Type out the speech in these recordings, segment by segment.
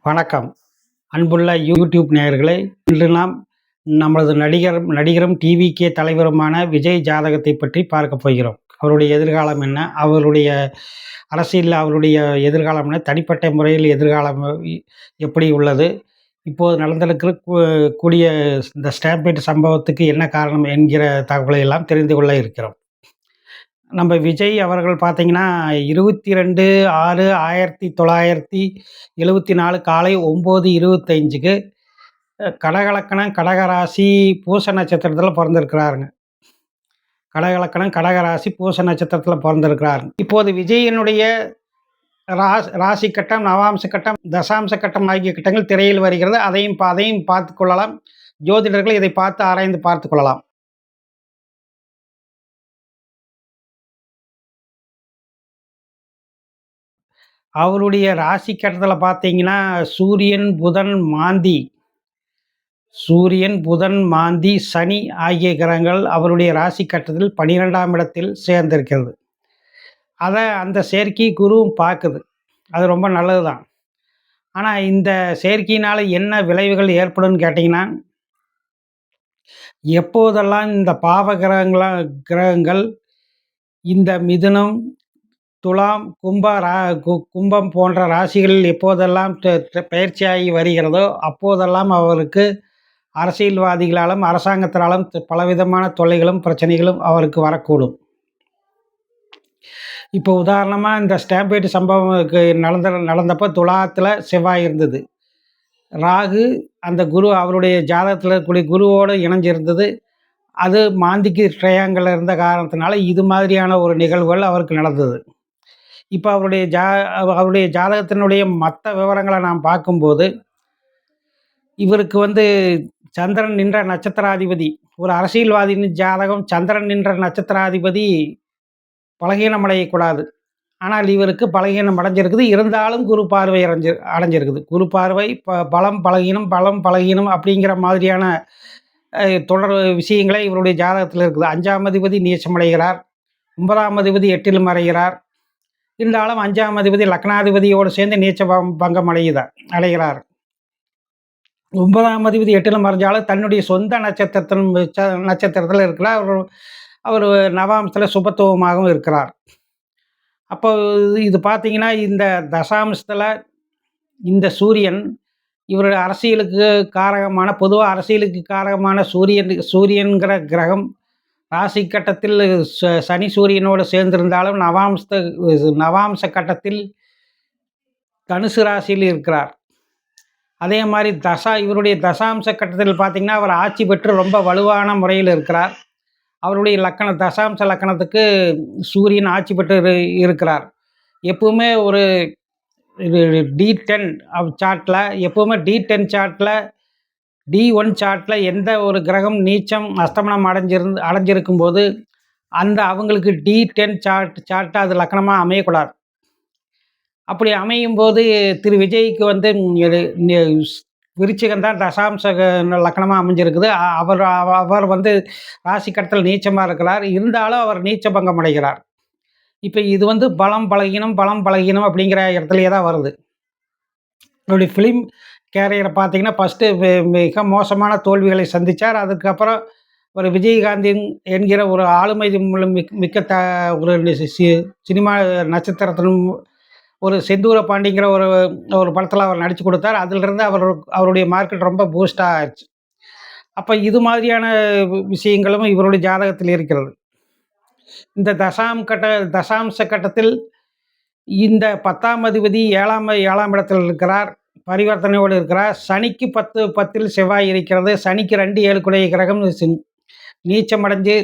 வணக்கம். அன்புள்ள யூடியூப் நேயர்களே! இன்று நாம் நமது நடிகரும் டிவிகே தலைவருமான விஜய் ஜாதகத்தை பற்றி பார்க்கப் போகிறோம். அவருடைய எதிர்காலம் என்ன? அவருடைய அரசியல்ல அவருடைய எதிர்காலம் என்ன? தனிப்பட்ட முறையில் எதிர்காலம் எப்படி உள்ளது? இப்போது நடந்திருக்கிற கூடிய இந்த ஸ்டாம்பேட் சம்பவத்துக்கு என்ன காரணம் என்கிற தகவலை எல்லாம் தெரிந்து கொள்ள இருக்கிறோம். நம்ம விஜய் அவர்கள் பார்த்தீங்கன்னா, 22/6/1974 காலை 9:25க்கு கடகலக்கணம், கடகராசி, பூச நட்சத்திரத்தில பொறந்திருக்கிறாருங்க. கடகலக்கணம், கடகராசி, பூச நட்சத்திரத்தில பொறந்திருக்கிறார். இப்போது விஜயினுடைய ராசி கட்டம், நவாம்ச கட்டம், தசாம்ச கட்டம் ஆகிய கட்டங்கள் திரையில் வருகிறது. அதையும் பார்த்துக் கொள்ளலாம். ஜோதிடர்கள் இதை பார்த்து ஆராய்ந்து பார்த்துக் கொள்ளலாம். அவருடைய ராசி கட்டத்தில பார்த்தீங்கன்னா, சூரியன், புதன், மாந்தி, சனி ஆகிய கிரகங்கள் அவருடைய ராசி கட்டத்தில் 12ஆம் இடத்தில் சேர்ந்திருக்கிறது. அந்த சேர்க்கை குருவும் பார்க்குது. அது ரொம்ப நல்லது தான். ஆனா, இந்த சேர்க்கையினால என்ன விளைவுகள் ஏற்படும்னு கேட்டீங்கன்னா, எப்போதெல்லாம் இந்த பாவ கிரகங்கள் இந்த மிதுனம், துலாம், கும்பம் போன்ற ராசிகளில் எப்போதெல்லாம் பெயர்ச்சியாகி வருகிறதோ, அப்போதெல்லாம் அவருக்கு அரசியல்வாதிகளாலும், அரசாங்கத்தினாலும் பலவிதமான தொல்லைகளும், பிரச்சனைகளும் அவருக்கு வரக்கூடும். இப்போ உதாரணமா இந்த ஸ்டாம்பேட் சம்பவம் நடந்தப்ப துலாத்துல செவ்வாய் இருந்தது. ராகு அந்த குரு அவருடைய ஜாதகத்துல இருக்கக்கூடிய குருவோடு இணைஞ்சிருந்தது. அது மாந்திக்கு ட்ரையாங்கிள்ல இருந்த காரணத்தினால இது மாதிரியான ஒரு நிகழ்வுகள் அவருக்கு நடந்தது. இப்போ அவருடைய ஜாதகத்தினுடைய மற்ற விவரங்களை நாம் பார்க்கும்போது, இவருக்கு சந்திரன் நின்ற நட்சத்திராதிபதி, ஒரு அரசியல்வாதியின் ஜாதகம் சந்திரன் நின்ற நட்சத்திராதிபதி பலகீனமடையக்கூடாது. ஆனால் இவருக்கு பலகீனம் அடைஞ்சிருக்குது. இருந்தாலும் குரு பார்வை அடைஞ்சிருக்குது. குரு பார்வை பலம் பலகீனம் அப்படிங்கிற மாதிரியான தொடர் விஷயங்களே இவருடைய ஜாதகத்தில் இருக்குது. 5ஆம் அதிபதி நீச்சமடைகிறார். 9ஆம் அதிபதி 8ல் மறைகிறார். இருந்தாலும் 5ஆம் அதிபதி லக்னாதிபதியோடு சேர்ந்து நீச்ச பங்கம் அடைகிறார். 9ஆம் அதிபதி 8ல் மறைஞ்சாலும் தன்னுடைய சொந்த நட்சத்திரத்தில் இருக்கிறார். அவர் நவாம்சத்தில் சுபத்துவமாகவும் இருக்கிறார். அப்போ இது பார்த்தீங்கன்னா, இந்த தசாம்சத்தில் இந்த சூரியன் இவருடைய அரசியலுக்கு காரகமான பொதுவாக அரசியலுக்கு காரகமான சூரியன்கிற கிரகம் ராசி கட்டத்தில் சனி சூரியனோடு சேர்ந்திருந்தாலும் நவாம்ச கட்டத்தில் தனுசு ராசியில் இருக்கிறார். அதே மாதிரி இவருடைய தசாம்ச கட்டத்தில் பார்த்தீங்கன்னா, அவர் ஆட்சி பெற்று ரொம்ப வலுவான முறையில் இருக்கிறார். அவருடைய தசாம்ச லக்கணத்துக்கு சூரியன் ஆட்சி பெற்று இருக்கிறார். எப்பவுமே ஒரு D10 சார்ட்டில் எப்பவுமே D10 சார்ட்டில் D1 சார்ட்டில் எந்த ஒரு கிரகம் நீச்சம் அஸ்தமனம் அடைஞ்சிருக்கும் போது அவங்களுக்கு D10 சார்ட் அது லக்கணமாக அமையக்கூடாது. அப்படி அமையும் போது திரு விஜய்க்கு விருச்சிகம் தான் தசாம்ச லக்கணமாக அமைஞ்சிருக்குது. அவர் ராசி கட்டத்தில் நீச்சமாக இருக்கிறார். இருந்தாலும் அவர் நீச்ச பங்கம் அடைகிறார். இப்போ இது பலம் பலகீனம் அப்படிங்கிற இடத்துலையே தான் வருது. அவருடைய ஃபிலிம் கேரியரை பார்த்தீங்கன்னா, ஃபஸ்ட்டு மிக மோசமான தோல்விகளை சந்தித்தார். அதுக்கப்புறம் ஒரு விஜயகாந்த் என்கிற ஒரு ஆளுமை மிக்க ஒரு சினிமா நட்சத்திரத்திலும் ஒரு செந்தூர பாண்டிங்கிற ஒரு படத்தில் அவர் நடித்து கொடுத்தார். அதிலிருந்து அவருடைய மார்க்கெட் ரொம்ப பூஸ்டாக ஆயிடுச்சு. அப்போ இது மாதிரியான விஷயங்களும் இவருடைய ஜாதகத்தில் இருக்கிறது. இந்த தசாம்ச கட்டத்தில் இந்த 10ஆம் அதிபதி 7ஆம் இடத்தில் இருக்கிறார். பரிவர்த்தனையோடு இருக்கிறார். சனிக்கு 10ல் செவ்வாய் இருக்கிறது. சனிக்கு 2 7 குடைய கிரகம் நீச்சமடைஞ்சு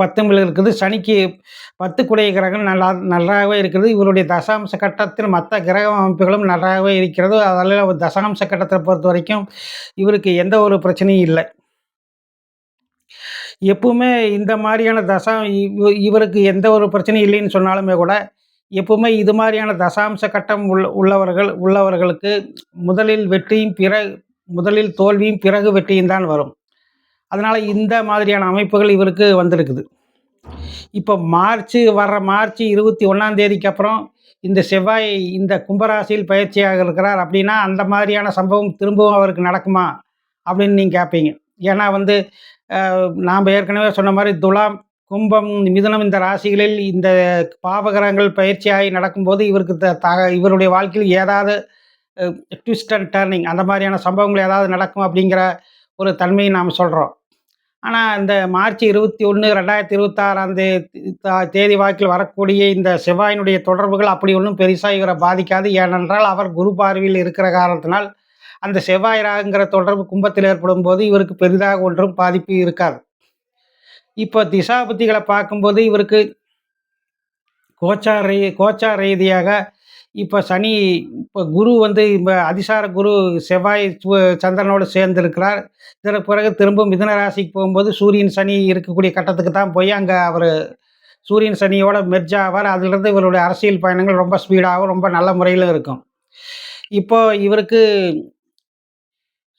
10ல் இருக்குது. சனிக்கு 10 குடைய கிரகம் நன்றாகவே இருக்கிறது. இவருடைய தசாம்ச கட்டத்தில் மற்ற கிரக அமைப்புகளும் நன்றாகவே இருக்கிறது. அதனால் தசாம்ச கட்டத்தை பொறுத்த வரைக்கும் இவருக்கு எந்த ஒரு பிரச்சனையும் இல்லை. எப்பவுமே இந்த மாதிரியான இவருக்கு எந்த ஒரு பிரச்சனையும் இல்லைன்னு சொன்னாலுமே கூட, எப்பவுமே இது மாதிரியான தசாம்ச கட்டம் உள்ளவர்களுக்கு முதலில் தோல்வியும் பிறகு வெற்றியும் தான் வரும். அதனால் இந்த மாதிரியான அமைப்புகள் இவருக்கு வந்திருக்குது. இப்போ மார்ச் 21ஆம் தேதிக்கு அப்புறம் இந்த செவ்வாய் இந்த கும்பராசியில் பயிற்சியாக இருக்கிறார் அப்படின்னா, அந்த மாதிரியான சம்பவம் திரும்பவும் அவருக்கு நடக்குமா? அப்படின்னு நீங்க கேட்பீங்க. ஏன்னா வந்து நாம ஏற்கனவே சொன்ன மாரி துலாம், கும்பம், மிதுனம் இந்த ராசிகளில் இந்த பாவகிரகங்கள் பயிற்சியாகி நடக்கும்போது இவருக்கு இவருடைய வாழ்க்கையில் ஏதாவது அ ட்விஸ்ட் அண்ட் டர்னிங் அந்த மாரியான சம்பவங்கள் ஏதாவது நடக்கும் அப்படிங்கிற ஒரு தன்மையை நாம சொல்றோம். ஆனா, இந்த மார்ச் 21, 2026ஆம் தேதி வாக்கில் வரக்கூடிய இந்த செவ்வாயினுடைய தொடர்புகள் அப்படி ஒண்ணும் பெரிசா இவர பாதிக்காது. ஏனென்றால், அவர் குரு பார்வையில் இருக்கிற காரணத்தினால், அந்த செவ்வாய் ராகுங்கிற தொடர்பு கும்பத்தில் ஏற்படும்போது, இவருக்கு பெரிதாக ஒன்றும் பாதிப்பு இருக்காது. இப்போ திசாபுத்திகள பார்க்கும்போது, இவருக்கு கோச்சார ரீதியாக இப்ப சனி இப்ப குரு வந்து அதிசார குரு செவ்வாய், சந்திரனோடு சேர்ந்திருக்கிறார். இதற்கு பிறகு திரும்ப மிதுன ராசிக்கு போகும்போது சூரியன், சனி இருக்கக்கூடிய கட்டத்துக்கு தான் போய் அங்க அவரு சூரியன், சனியோட மெர்ஜ் ஆவார். அதிலிருந்து இவருடைய அரசியல் பயணங்கள் ரொம்ப ஸ்பீடாவும், ரொம்ப நல்ல முறையிலும் இருக்கும். இப்போ இவருக்கு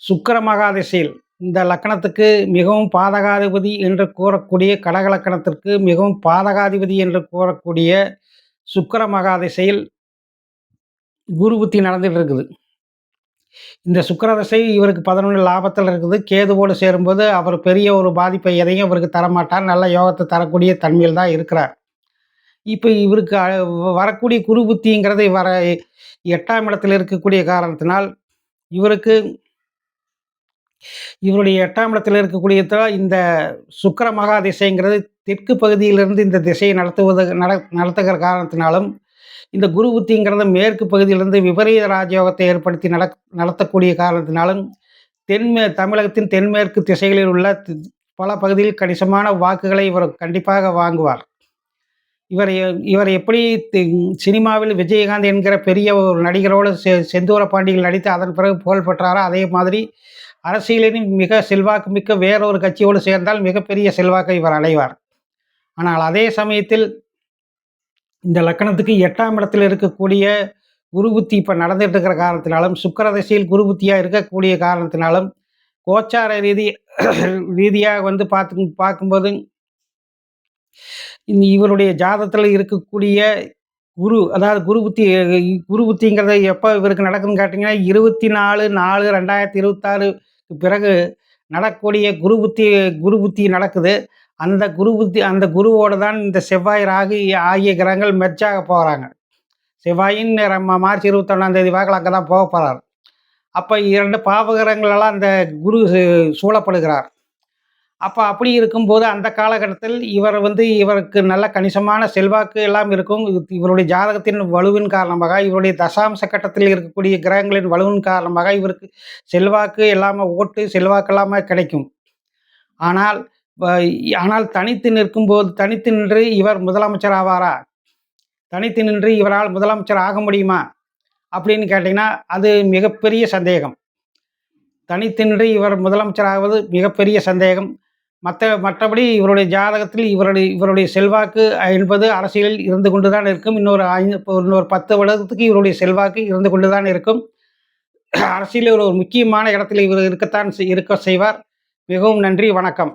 சுக்கிர மகாதிசையில் இந்த லக்கணத்துக்கு மிகவும் பாதகாதிபதி என்று கூறக்கூடிய கடக லக்கணத்திற்கு மிகவும் பாதகாதிபதி என்று கூறக்கூடிய சுக்கிர மகாதிசையில் குரு புத்தி நடந்துட்டு இருக்குது. இந்த சுக்கிர தசை இவருக்கு 11 லாபத்தில இருக்குது. கேதுவோடு சேரும்போது அவர் பெரிய ஒரு பாதிப்பை எதையும் இவருக்கு தரமாட்டார். நல்ல யோகத்த தரக்கூடிய தன்மையில் தான் இருக்கிறார். இப்ப இவருக்கு வரக்கூடிய குரு புத்திங்கிறது 8ஆம் இடத்தில் இருக்கக்கூடிய காரணத்தினால், இவருக்கு இவருடைய 8ஆம் இடத்தில் இந்த சுக்கிர மகா திசைங்கிறது தெற்கு பகுதியிலிருந்து இந்த திசையை நடத்துகிற காரணத்தினாலும், இந்த குரு புத்திங்கிறது மேற்கு பகுதியிலிருந்து விபரீத ராஜயோகத்தை ஏற்படுத்தி நடத்தக்கூடிய காரணத்தினாலும், தமிழகத்தின் தென்மேற்கு திசைகளில் உள்ள பல பகுதியில் கணிசமான வாக்குகளை இவர் கண்டிப்பாக வாங்குவார். இவர் இவர் எப்படி சினிமாவில் விஜயகாந்த் என்கிற பெரிய ஒரு நடிகரோடு செந்தூர பாண்டியில் நடித்து அதன் பிறகு புகழ் பெற்றாரோ, அதே மாதிரி அரசியலிலும் மிக செல்வாக்கு மிக்க வேறொரு கட்சியோடு சேர்ந்தால் மிகப்பெரிய செல்வாக்கை இவர் அடைவார். ஆனால் அதே சமயத்தில் இந்த லக்கணத்துக்கு 8ஆம் இடத்தில் இருக்கக்கூடிய குரு புத்தி இப்ப நடந்துட்டு இருக்கிற காரணத்தினாலும், சுக்கிர திசையில் குரு புத்தியா இருக்கக்கூடிய காரணத்தினாலும், கோச்சார ரீதியாக வந்து பார்க்கும்போது இவருடைய ஜாதகத்துல இருக்கக்கூடிய அதாவது குரு புத்திங்கிறது எப்ப இவருக்கு நடக்குதுன்னு கேட்டீங்கன்னா, 24/4/2026க்கு பிறகு நடக்கக்கூடிய குரு புத்தி நடக்குது. அந்த குருவோட தான் இந்த செவ்வாய், ராகு ஆகிய கிரகங்கள் மெர்ஜ் ஆக போறாங்க. செவ்வாயின் மார்ச் 21ஆம் தேதி வாக்குல அங்க தான் போறார். அப்ப 2 பாவகிரகங்களெல்லாம் அந்த குரு சூழப்படுகிறார். அப்ப அப்படி இருக்கும்போது அந்த காலகட்டத்தில் இவருக்கு நல்ல கணிசமான செல்வாக்கு எல்லாம் இருக்கும். இவருடைய ஜாதகத்தின் வலுவின் காரணமாக, இவருடைய தசாம்ச கட்டத்தில் இருக்கக்கூடிய கிரகங்களின் வலுவின் காரணமாக இவருக்கு செல்வாக்கு எல்லாமே செல்வாக்கு எல்லாமே கிடைக்கும். ஆனால் வ ஆனால் தனித்து நின்று இவர் முதலமைச்சர் ஆவாரா? தனித்து நின்று இவரால் முதலமைச்சர் ஆக முடியுமா? அப்படின்னு கேட்டீங்கன்னா, அது மிகப்பெரிய சந்தேகம். தனித்து நின்று இவர் முதலமைச்சர் ஆவது மிகப்பெரிய சந்தேகம். மற்றபடி இவருடைய ஜாதகத்தில் இவருடைய செல்வாக்கு என்பது அரசியலில் இருந்து கொண்டு தான் இருக்கும். இன்னொரு 10 வருடத்துக்கு இவருடைய செல்வாக்கு இருந்து கொண்டு தான் இருக்கும். அரசியலில் ஒரு முக்கியமான இடத்தில் இவர் இருக்க செய்வார். மிகவும் நன்றி. வணக்கம்.